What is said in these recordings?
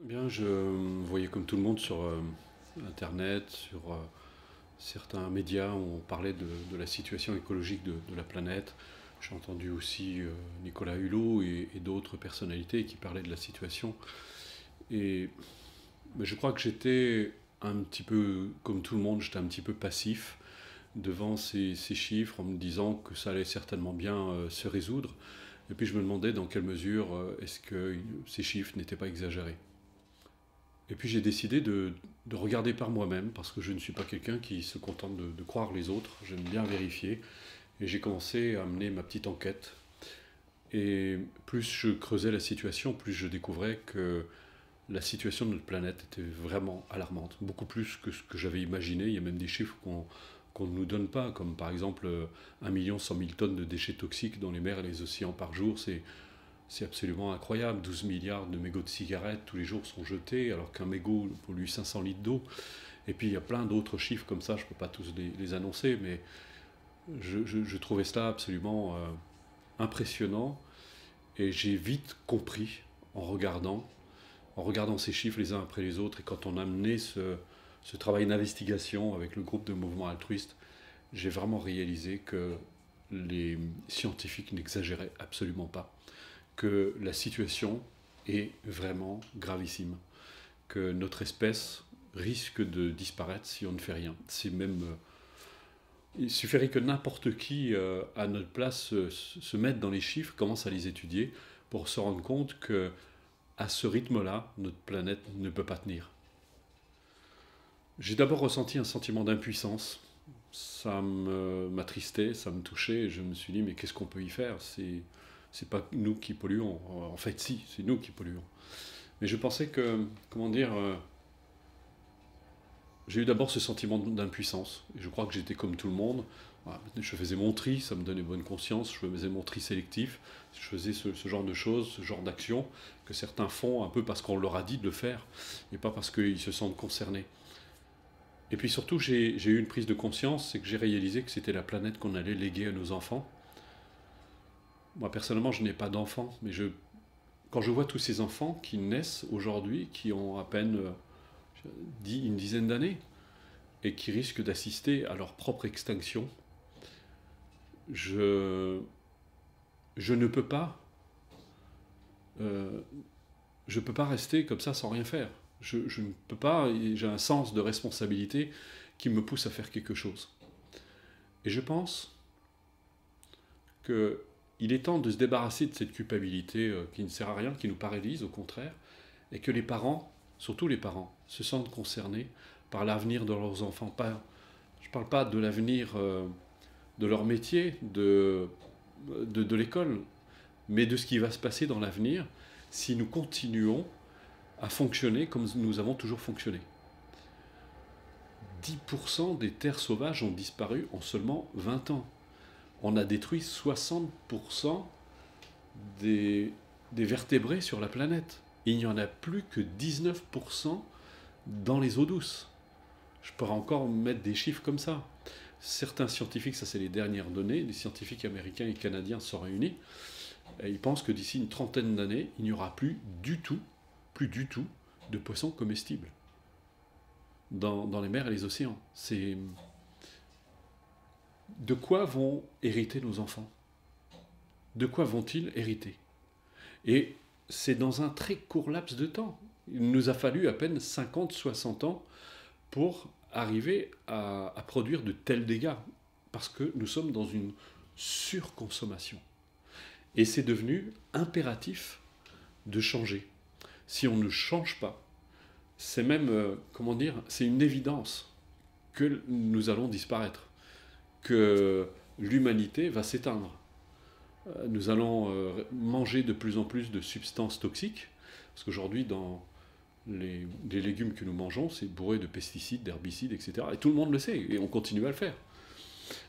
Bien, je voyais comme tout le monde sur Internet, sur certains médias où on parlait de la situation écologique de la planète. J'ai entendu aussi Nicolas Hulot et d'autres personnalités qui parlaient de la situation. Et ben, je crois que j'étais un petit peu, comme tout le monde, j'étais un petit peu passif devant ces chiffres en me disant que ça allait certainement bien se résoudre. Et puis je me demandais dans quelle mesure est-ce que ces chiffres n'étaient pas exagérés. Et puis j'ai décidé de regarder par moi-même, parce que je ne suis pas quelqu'un qui se contente de croire les autres, j'aime bien vérifier. Et j'ai commencé à mener ma petite enquête. Et plus je creusais la situation, plus je découvrais que la situation de notre planète était vraiment alarmante, beaucoup plus que ce que j'avais imaginé. Il y a même des chiffres qu'on ne nous donne pas, comme par exemple 1 100 000 tonnes de déchets toxiques dans les mers et les océans par jour. C'est absolument incroyable. 12 milliards de mégots de cigarettes tous les jours sont jetés, alors qu'un mégot pollue 500 litres d'eau. Et puis il y a plein d'autres chiffres comme ça, je ne peux pas tous les annoncer, mais je trouvais cela absolument impressionnant. Et j'ai vite compris en regardant ces chiffres les uns après les autres, et quand on a mené ce travail d'investigation avec le groupe de mouvements altruistes, j'ai vraiment réalisé que les scientifiques n'exagéraient absolument pas, que la situation est vraiment gravissime, que notre espèce risque de disparaître si on ne fait rien. C'est même, il suffirait que n'importe qui à notre place se mette dans les chiffres, commence à les étudier pour se rendre compte que à ce rythme-là, notre planète ne peut pas tenir. J'ai d'abord ressenti un sentiment d'impuissance. Ça m'attristait, ça me touchait, et je me suis dit, mais qu'est-ce qu'on peut y faire? C'est pas nous qui polluons. En fait, si, c'est nous qui polluons. Mais je pensais que, comment dire, j'ai eu d'abord ce sentiment d'impuissance. Et je crois que j'étais comme tout le monde. Voilà, je faisais mon tri, ça me donnait bonne conscience. Je faisais mon tri sélectif. Je faisais ce genre de choses, ce genre d'actions que certains font un peu parce qu'on leur a dit de le faire et pas parce qu'ils se sentent concernés. Et puis surtout, j'ai eu une prise de conscience, c'est que j'ai réalisé que c'était la planète qu'on allait léguer à nos enfants. Moi, personnellement, je n'ai pas d'enfants, mais quand je vois tous ces enfants qui naissent aujourd'hui, qui ont à peine une dizaine d'années, et qui risquent d'assister à leur propre extinction, je, je ne peux pas, euh, je peux pas rester comme ça sans rien faire. Je ne peux pas, j'ai un sens de responsabilité qui me pousse à faire quelque chose. Et je pense qu'il est temps de se débarrasser de cette culpabilité qui ne sert à rien, qui nous paralyse au contraire, et que les parents, surtout les parents, se sentent concernés par l'avenir de leurs enfants. Je ne parle pas de l'avenir de leur métier, de l'école, mais de ce qui va se passer dans l'avenir si nous continuons à fonctionner comme nous avons toujours fonctionné. 10% des terres sauvages ont disparu en seulement 20 ans. On a détruit 60% des vertébrés sur la planète. Il n'y en a plus que 19% dans les eaux douces. Je pourrais encore mettre des chiffres comme ça. Certains scientifiques, ça c'est les dernières données, les scientifiques américains et canadiens sont réunis, et ils pensent que d'ici une trentaine d'années, il n'y aura plus du tout, de poissons comestibles dans les mers et les océans. C'est de quoi vont hériter nos enfants? De quoi vont-ils hériter? Et c'est dans un très court laps de temps. Il nous a fallu à peine 50, 60 ans pour arriver à produire de tels dégâts, parce que nous sommes dans une surconsommation. Et c'est devenu impératif de changer. Si on ne change pas, c'est même, comment dire, c'est une évidence que nous allons disparaître, que l'humanité va s'éteindre. Nous allons manger de plus en plus de substances toxiques, parce qu'aujourd'hui, dans les légumes que nous mangeons, c'est bourré de pesticides, d'herbicides, etc. Et tout le monde le sait, et on continue à le faire.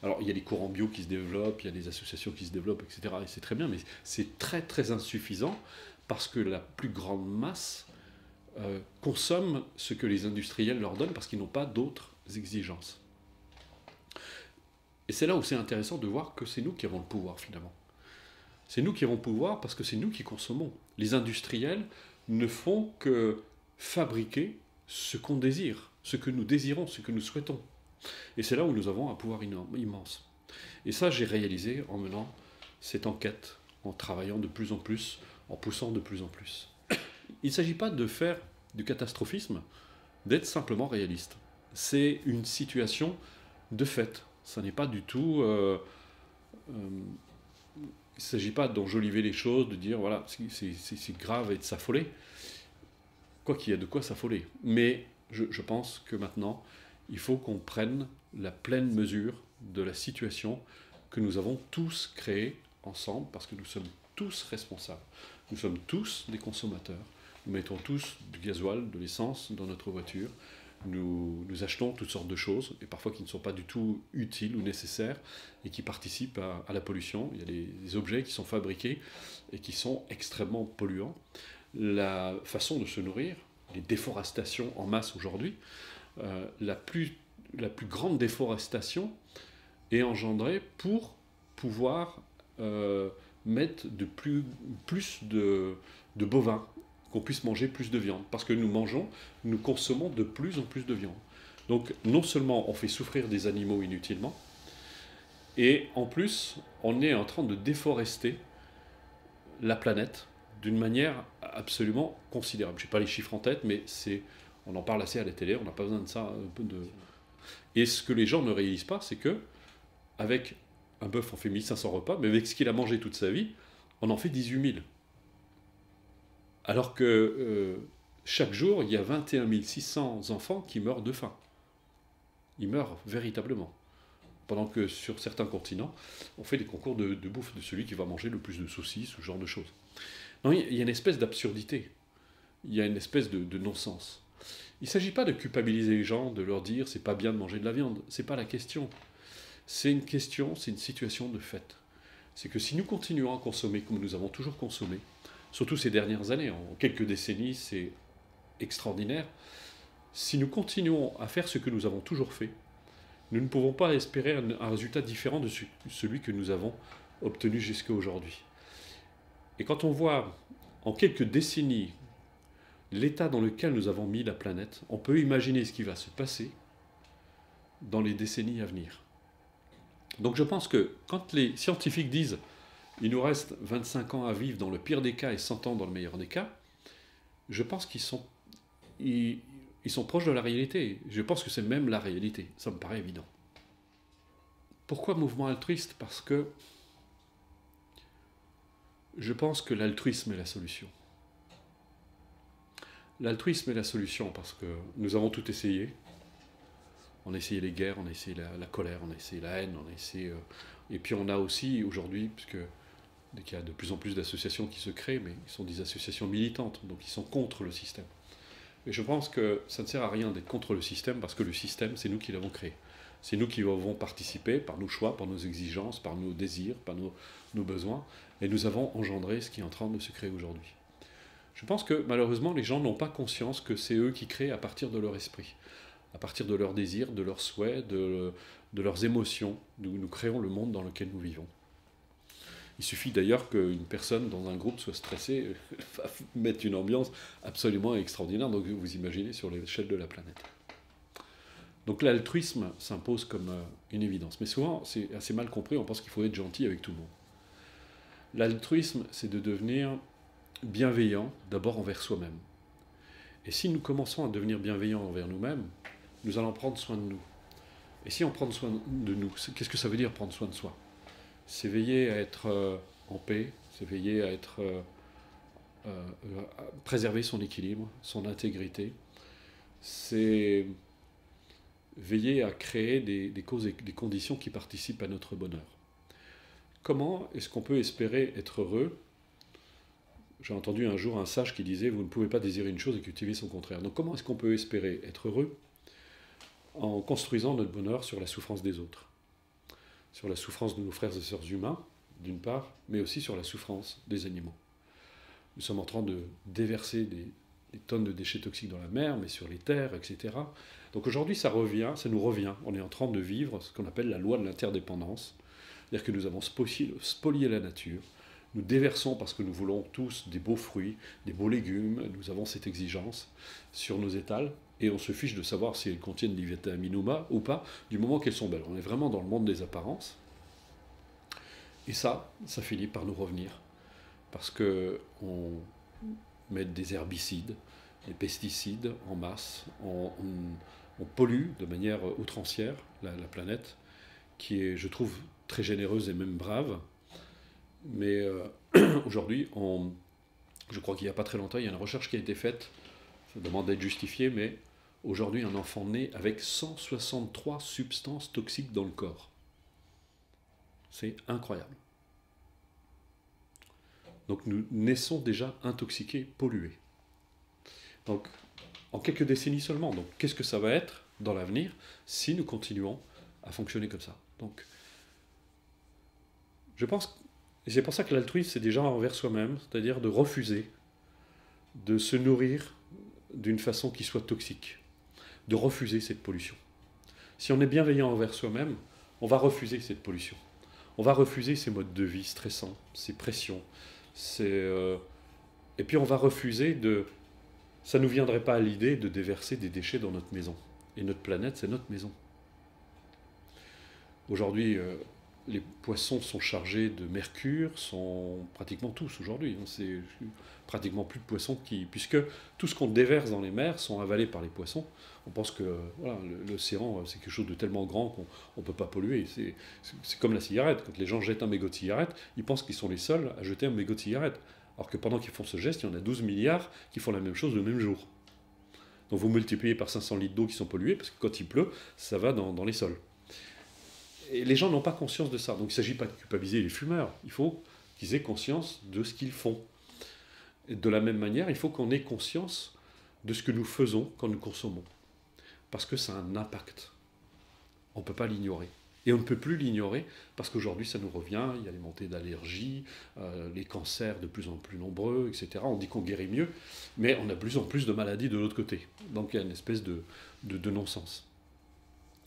Alors, il y a les courants bio qui se développent, il y a des associations qui se développent, etc. Et c'est très bien, mais c'est très très insuffisant, parce que la plus grande masse consomment ce que les industriels leur donnent, parce qu'ils n'ont pas d'autres exigences. Et c'est là où c'est intéressant de voir que c'est nous qui avons le pouvoir, finalement. C'est nous qui avons le pouvoir parce que c'est nous qui consommons. Les industriels ne font que fabriquer ce qu'on désire, ce que nous désirons, ce que nous souhaitons. Et c'est là où nous avons un pouvoir immense. Et ça, j'ai réalisé en menant cette enquête, en travaillant de plus en plus, en poussant de plus en plus. Il ne s'agit pas de faire du catastrophisme, d'être simplement réaliste. C'est une situation de fait. Ça n'est pas du tout... il ne s'agit pas d'enjoliver les choses, de dire, voilà, c'est grave et de s'affoler. Quoi qu'il y ait de quoi s'affoler. Mais je pense que maintenant, il faut qu'on prenne la pleine mesure de la situation que nous avons tous créée ensemble, parce que nous sommes tous responsables. Nous sommes tous des consommateurs. Nous mettons tous du gasoil, de l'essence dans notre voiture. Nous achetons toutes sortes de choses, et parfois qui ne sont pas du tout utiles ou nécessaires, et qui participent à la pollution. Il y a des objets qui sont fabriqués et qui sont extrêmement polluants. La façon de se nourrir, les déforestations en masse aujourd'hui, la plus grande déforestation est engendrée pour pouvoir mettre plus de bovins, qu'on puisse manger plus de viande. Parce que nous consommons de plus en plus de viande. Donc non seulement on fait souffrir des animaux inutilement, et en plus on est en train de déforester la planète d'une manière absolument considérable. Je n'ai pas les chiffres en tête, mais on en parle assez à la télé, on n'a pas besoin de ça. Et ce que les gens ne réalisent pas, c'est que avec un bœuf, on fait 1500 repas, mais avec ce qu'il a mangé toute sa vie, on en fait 18 000. Alors que chaque jour, il y a 21 600 enfants qui meurent de faim. Ils meurent véritablement. Pendant que sur certains continents, on fait des concours de bouffe de celui qui va manger le plus de saucisses, ce genre de choses. Non, il y a une espèce d'absurdité. Il y a une espèce de non-sens. Il ne s'agit pas de culpabiliser les gens, de leur dire c'est pas bien de manger de la viande. C'est pas la question. C'est une situation de fait. C'est que si nous continuons à consommer comme nous avons toujours consommé, surtout ces dernières années, en quelques décennies, c'est extraordinaire. Si nous continuons à faire ce que nous avons toujours fait, nous ne pouvons pas espérer un résultat différent de celui que nous avons obtenu jusqu'à aujourd'hui. Et quand on voit en quelques décennies l'état dans lequel nous avons mis la planète, on peut imaginer ce qui va se passer dans les décennies à venir. Donc je pense que quand les scientifiques disent il nous reste 25 ans à vivre dans le pire des cas et 100 ans dans le meilleur des cas, je pense qu'ils sont proches de la réalité. Je pense que c'est même la réalité. Ça me paraît évident. Pourquoi mouvement altruiste ? Parce que je pense que l'altruisme est la solution. L'altruisme est la solution parce que nous avons tout essayé. On a essayé les guerres, on a essayé la colère, on a essayé la haine, on a essayé... Et puis on a aussi aujourd'hui, puisque il y a de plus en plus d'associations qui se créent, mais ils sont des associations militantes, donc ils sont contre le système. Et je pense que ça ne sert à rien d'être contre le système, parce que le système, c'est nous qui l'avons créé. C'est nous qui avons participé par nos choix, par nos exigences, par nos désirs, par nos besoins, et nous avons engendré ce qui est en train de se créer aujourd'hui. Je pense que malheureusement, les gens n'ont pas conscience que c'est eux qui créent à partir de leur esprit, à partir de leurs désirs, de leurs souhaits, de leurs émotions. Nous créons le monde dans lequel nous vivons. Il suffit d'ailleurs qu'une personne dans un groupe soit stressée, va mettre une ambiance absolument extraordinaire, donc vous imaginez sur l'échelle de la planète. Donc l'altruisme s'impose comme une évidence. Mais souvent, c'est assez mal compris, on pense qu'il faut être gentil avec tout le monde. L'altruisme, c'est de devenir bienveillant d'abord envers soi-même. Et si nous commençons à devenir bienveillants envers nous-mêmes, nous allons prendre soin de nous. Et si on prend soin de nous, qu'est-ce que ça veut dire prendre soin de soi ? C'est veiller à être en paix, c'est veiller à être à préserver son équilibre, son intégrité. C'est veiller à créer des causes et des conditions qui participent à notre bonheur. Comment est-ce qu'on peut espérer être heureux ? J'ai entendu un jour un sage qui disait « Vous ne pouvez pas désirer une chose et cultiver son contraire ». Donc comment est-ce qu'on peut espérer être heureux ? En construisant notre bonheur sur la souffrance des autres. Sur la souffrance de nos frères et sœurs humains, d'une part, mais aussi sur la souffrance des animaux. Nous sommes en train de déverser des tonnes de déchets toxiques dans la mer, mais sur les terres, etc. Donc aujourd'hui, ça nous revient. On est en train de vivre ce qu'on appelle la loi de l'interdépendance. C'est-à-dire que nous avons spolié la nature, nous déversons parce que nous voulons tous des beaux fruits, des beaux légumes, nous avons cette exigence sur nos étals, et on se fiche de savoir si elles contiennent des vitamines ou pas, du moment qu'elles sont belles. On est vraiment dans le monde des apparences, et ça finit par nous revenir, parce qu'on met des herbicides, des pesticides en masse, on pollue de manière outrancière la planète, qui est, je trouve, très généreuse et même brave. Mais aujourd'hui, je crois qu'il n'y a pas très longtemps, il y a une recherche qui a été faite, ça demande d'être justifié, mais aujourd'hui, un enfant naît avec 163 substances toxiques dans le corps. C'est incroyable. Donc nous naissons déjà intoxiqués, pollués. Donc, en quelques décennies seulement. Donc, qu'est-ce que ça va être dans l'avenir si nous continuons à fonctionner comme ça? Donc, je pense, et c'est pour ça que l'altruisme, c'est déjà envers soi-même, c'est-à-dire de refuser de se nourrir d'une façon qui soit toxique, de refuser cette pollution. Si on est bienveillant envers soi-même, on va refuser cette pollution. On va refuser ces modes de vie stressants, ces pressions, et puis on va refuser de... Ça ne nous viendrait pas à l'idée de déverser des déchets dans notre maison. Et notre planète, c'est notre maison. Aujourd'hui, les poissons sont chargés de mercure, sont pratiquement tous aujourd'hui. C'est pratiquement plus de poissons puisque tout ce qu'on déverse dans les mers sont avalés par les poissons. On pense que voilà, l'océan, c'est quelque chose de tellement grand qu'on ne peut pas polluer. C'est comme la cigarette. Quand les gens jettent un mégot de cigarette, ils pensent qu'ils sont les seuls à jeter un mégot de cigarette. Alors que pendant qu'ils font ce geste, il y en a 12 milliards qui font la même chose le même jour. Donc vous multipliez par 500 litres d'eau qui sont pollués, parce que quand il pleut, ça va dans les sols. Et les gens n'ont pas conscience de ça. Donc il ne s'agit pas de culpabiliser les fumeurs. Il faut qu'ils aient conscience de ce qu'ils font. Et de la même manière, il faut qu'on ait conscience de ce que nous faisons quand nous consommons. Parce que ça a un impact. On ne peut pas l'ignorer. Et on ne peut plus l'ignorer parce qu'aujourd'hui, ça nous revient. Il y a les montées d'allergies, les cancers de plus en plus nombreux, etc. On dit qu'on guérit mieux, mais on a de plus en plus de maladies de l'autre côté. Donc il y a une espèce de non-sens.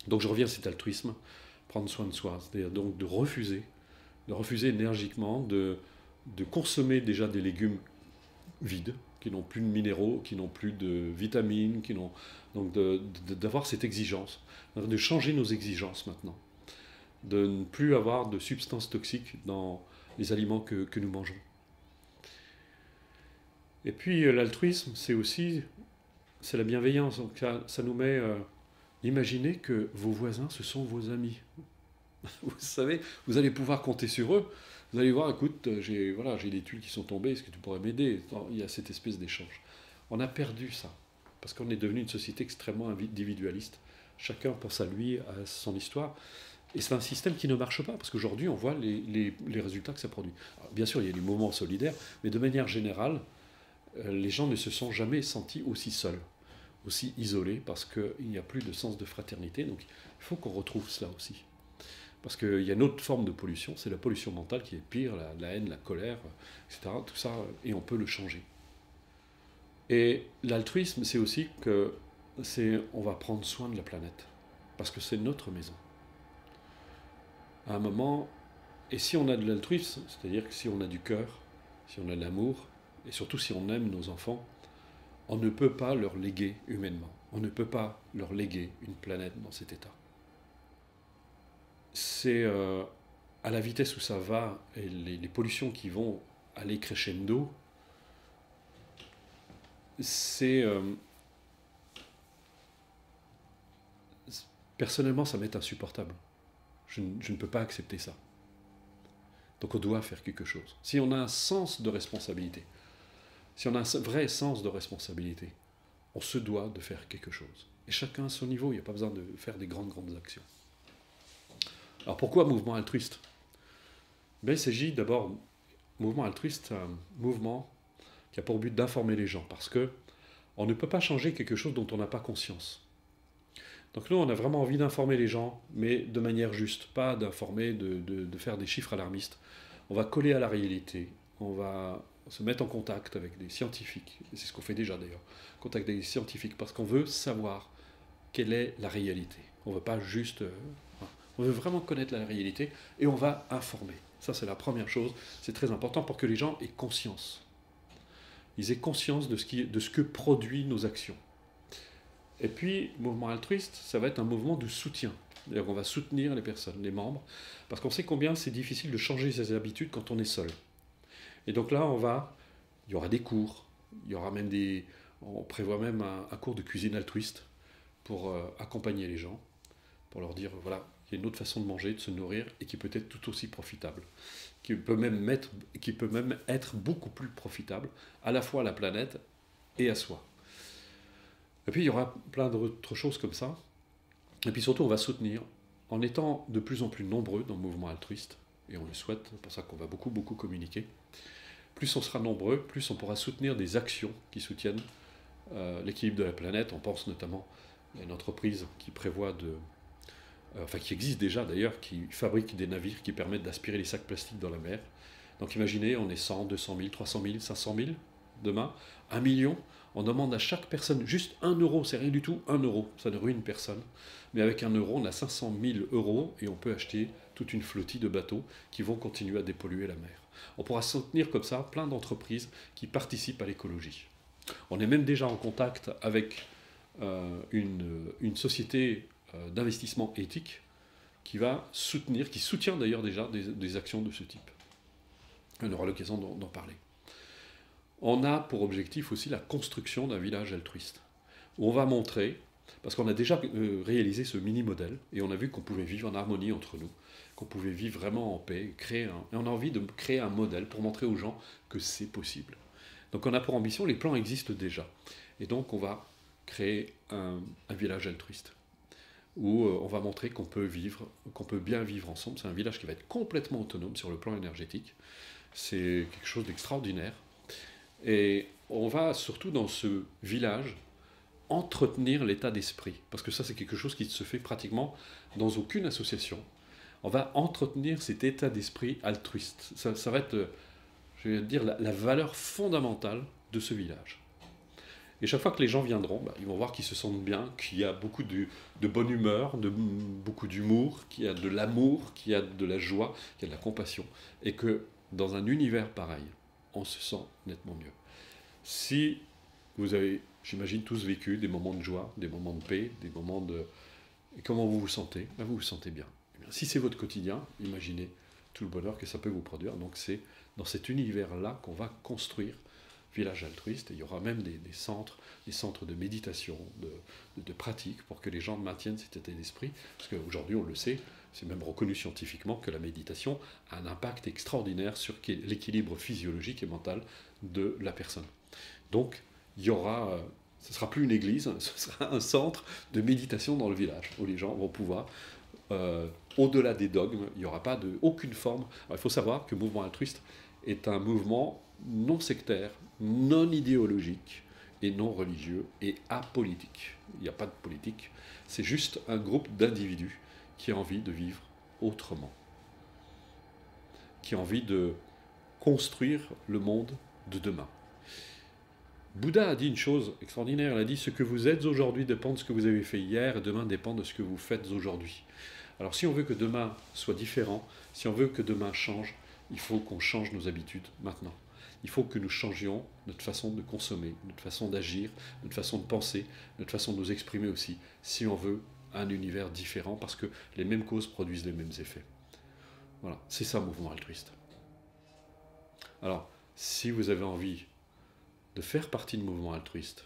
Donc je reviens à cet altruisme, prendre soin de soi, c'est-à-dire donc de refuser énergiquement de consommer déjà des légumes vides, qui n'ont plus de minéraux, qui n'ont plus de vitamines, donc d'avoir cette exigence, de changer nos exigences maintenant, de ne plus avoir de substances toxiques dans les aliments que nous mangeons. Et puis l'altruisme, c'est la bienveillance. Donc ça nous met... imaginez que vos voisins, ce sont vos amis. Vous savez, vous allez pouvoir compter sur eux. Vous allez voir, écoute, j'ai des tuiles qui sont tombées, est-ce que tu pourrais m'aider? Il y a cette espèce d'échange. On a perdu ça, parce qu'on est devenu une société extrêmement individualiste. Chacun pense à lui, à son histoire. Et c'est un système qui ne marche pas, parce qu'aujourd'hui, on voit les résultats que ça produit. Alors, bien sûr, il y a des moments solidaires, mais de manière générale, les gens ne se sont jamais sentis aussi seuls, aussi isolés, parce qu'il n'y a plus de sens de fraternité. Donc, il faut qu'on retrouve cela aussi. Parce qu'il y a une autre forme de pollution, c'est la pollution mentale qui est pire, la haine, la colère, etc. Tout ça, et on peut le changer. Et l'altruisme, c'est aussi on va prendre soin de la planète, parce que c'est notre maison. À un moment, et si on a de l'altruisme, c'est-à-dire que si on a du cœur, si on a de l'amour, et surtout si on aime nos enfants, on ne peut pas leur léguer humainement. On ne peut pas leur léguer une planète dans cet état. C'est à la vitesse où ça va, et les pollutions qui vont aller crescendo, personnellement, ça m'est insupportable. Je ne peux pas accepter ça. Donc on doit faire quelque chose. Si on a un sens de responsabilité, si on a un vrai sens de responsabilité, on se doit de faire quelque chose. Et chacun à son niveau, il n'y a pas besoin de faire des grandes actions. Alors pourquoi mouvement altruiste? Il s'agit d'abord, mouvement altruiste, c'est un mouvement qui a pour but d'informer les gens, parce qu'on ne peut pas changer quelque chose dont on n'a pas conscience. Donc nous, on a vraiment envie d'informer les gens, mais de manière juste, pas d'informer, de faire des chiffres alarmistes. On va coller à la réalité, on va se mettre en contact avec des scientifiques, et c'est ce qu'on fait déjà d'ailleurs, contact avec des scientifiques, parce qu'on veut savoir quelle est la réalité. On ne veut pas juste... on veut vraiment connaître la réalité, et on va informer. Ça, c'est la première chose. C'est très important pour que les gens aient conscience. Ils aient conscience de ce que produit nos actions. Et puis, le mouvement altruiste, ça va être un mouvement de soutien. C'est-à-dire qu'on va soutenir les personnes, les membres, parce qu'on sait combien c'est difficile de changer ses habitudes quand on est seul. Et donc là, il y aura des cours, il y aura même on prévoit même un cours de cuisine altruiste pour accompagner les gens, pour leur dire, voilà, il y a une autre façon de manger, de se nourrir, et qui peut être tout aussi profitable, qui peut même être beaucoup plus profitable, à la fois à la planète et à soi. Et puis il y aura plein d'autres choses comme ça. Et puis surtout, on va soutenir, en étant de plus en plus nombreux dans le mouvement altruiste, et on le souhaite, c'est pour ça qu'on va beaucoup, beaucoup communiquer. Plus on sera nombreux, plus on pourra soutenir des actions qui soutiennent l'équilibre de la planète. On pense notamment à une entreprise qui prévoit qui existe déjà d'ailleurs, qui fabrique des navires qui permettent d'aspirer les sacs plastiques dans la mer. Donc imaginez, on est 100, 200 000, 300 000, 500 000 demain, 1 million. On demande à chaque personne juste 1 euro, c'est rien du tout, 1 euro, ça ne ruine personne. Mais avec 1 euro, on a 500 000 euros et on peut acheter toute une flottille de bateaux qui vont continuer à dépolluer la mer. On pourra soutenir comme ça plein d'entreprises qui participent à l'écologie. On est même déjà en contact avec une société d'investissement éthique qui soutient d'ailleurs déjà des actions de ce type. On aura l'occasion d'en parler. On a pour objectif aussi la construction d'un village altruiste, où on va montrer, parce qu'on a déjà réalisé ce mini-modèle, et on a vu qu'on pouvait vivre en harmonie entre nous, qu'on pouvait vivre vraiment en paix, et on a envie de créer un modèle pour montrer aux gens que c'est possible. Donc on a pour ambition, les plans existent déjà, et donc on va créer un village altruiste, où on va montrer qu'on peut bien vivre ensemble. C'est un village qui va être complètement autonome sur le plan énergétique, c'est quelque chose d'extraordinaire. Et on va surtout dans ce village entretenir l'état d'esprit, parce que ça c'est quelque chose qui se fait pratiquement dans aucune association. On va entretenir cet état d'esprit altruiste. Ça va être, je vais dire, la valeur fondamentale de ce village. Et chaque fois que les gens viendront, ils vont voir qu'ils se sentent bien, qu'il y a beaucoup de bonne humeur, beaucoup d'humour, qu'il y a de l'amour, qu'il y a de la joie, qu'il y a de la compassion, et que dans un univers pareil, on se sent nettement mieux. Si vous avez, j'imagine, tous vécu des moments de joie, des moments de paix, des moments de... Et comment vous vous sentez? Vous vous sentez bien. Si c'est votre quotidien, imaginez tout le bonheur que ça peut vous produire. Donc c'est dans cet univers-là qu'on va construire Village Altruiste. Et il y aura même des centres de méditation, de pratique, pour que les gens maintiennent cet état d'esprit. Parce qu'aujourd'hui, on le sait, c'est même reconnu scientifiquement que la méditation a un impact extraordinaire sur l'équilibre physiologique et mental de la personne. Donc, ce ne sera plus une église, ce sera un centre de méditation dans le village, où les gens vont pouvoir, au-delà des dogmes, il n'y aura pas aucune forme. Alors, il faut savoir que le mouvement altruiste est un mouvement non sectaire, non idéologique, et non religieux, et apolitique. Il n'y a pas de politique, c'est juste un groupe d'individus qui a envie de vivre autrement, qui a envie de construire le monde de demain. Bouddha a dit une chose extraordinaire, il a dit « Ce que vous êtes aujourd'hui dépend de ce que vous avez fait hier, et demain dépend de ce que vous faites aujourd'hui. » Alors si on veut que demain soit différent, si on veut que demain change, il faut qu'on change nos habitudes maintenant. Il faut que nous changions notre façon de consommer, notre façon d'agir, notre façon de penser, notre façon de nous exprimer aussi, si on veut un univers différent, parce que les mêmes causes produisent les mêmes effets. Voilà, c'est ça le mouvement altruiste. Alors, si vous avez envie de faire partie du mouvement altruiste,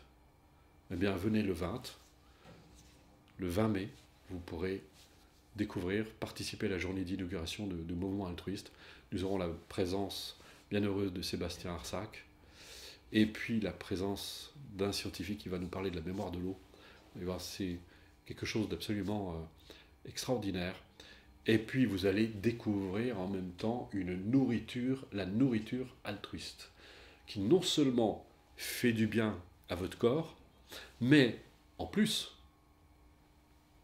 eh bien venez le 20 mai, vous pourrez découvrir, participer à la journée d'inauguration du mouvement altruiste. Nous aurons la présence bien heureuse de Sébastien Arsac, et puis la présence d'un scientifique qui va nous parler de la mémoire de l'eau. C'est quelque chose d'absolument extraordinaire. Et puis vous allez découvrir en même temps la nourriture altruiste, qui non seulement fait du bien à votre corps, mais en plus,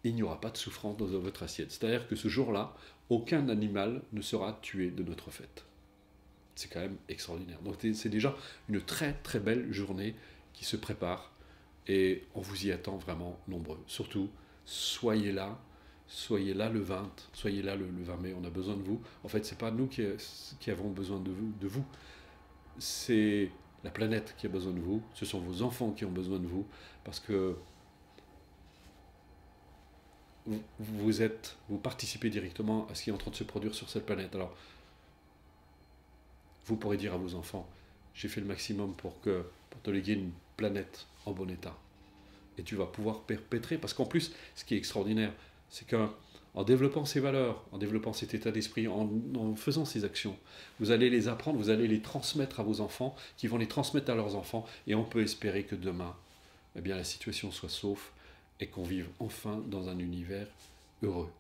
il n'y aura pas de souffrance dans votre assiette. C'est-à-dire que ce jour-là, aucun animal ne sera tué de notre fête. C'est quand même extraordinaire. Donc c'est déjà une très très belle journée qui se prépare, et on vous y attend vraiment nombreux. Surtout, soyez là, soyez là le 20, soyez là le 20 mai, on a besoin de vous. En fait, c'est pas nous qui avons besoin de vous, c'est la planète qui a besoin de vous, ce sont vos enfants qui ont besoin de vous, parce que vous participez directement à ce qui est en train de se produire sur cette planète. Alors, vous pourrez dire à vos enfants, j'ai fait le maximum pour te léguer une planète en bon état. Et tu vas pouvoir perpétrer, parce qu'en plus, ce qui est extraordinaire, c'est qu'en développant ces valeurs, en développant cet état d'esprit, en faisant ces actions, vous allez les apprendre, vous allez les transmettre à vos enfants, qui vont les transmettre à leurs enfants, et on peut espérer que demain, eh bien, la situation soit sauf, et qu'on vive enfin dans un univers heureux.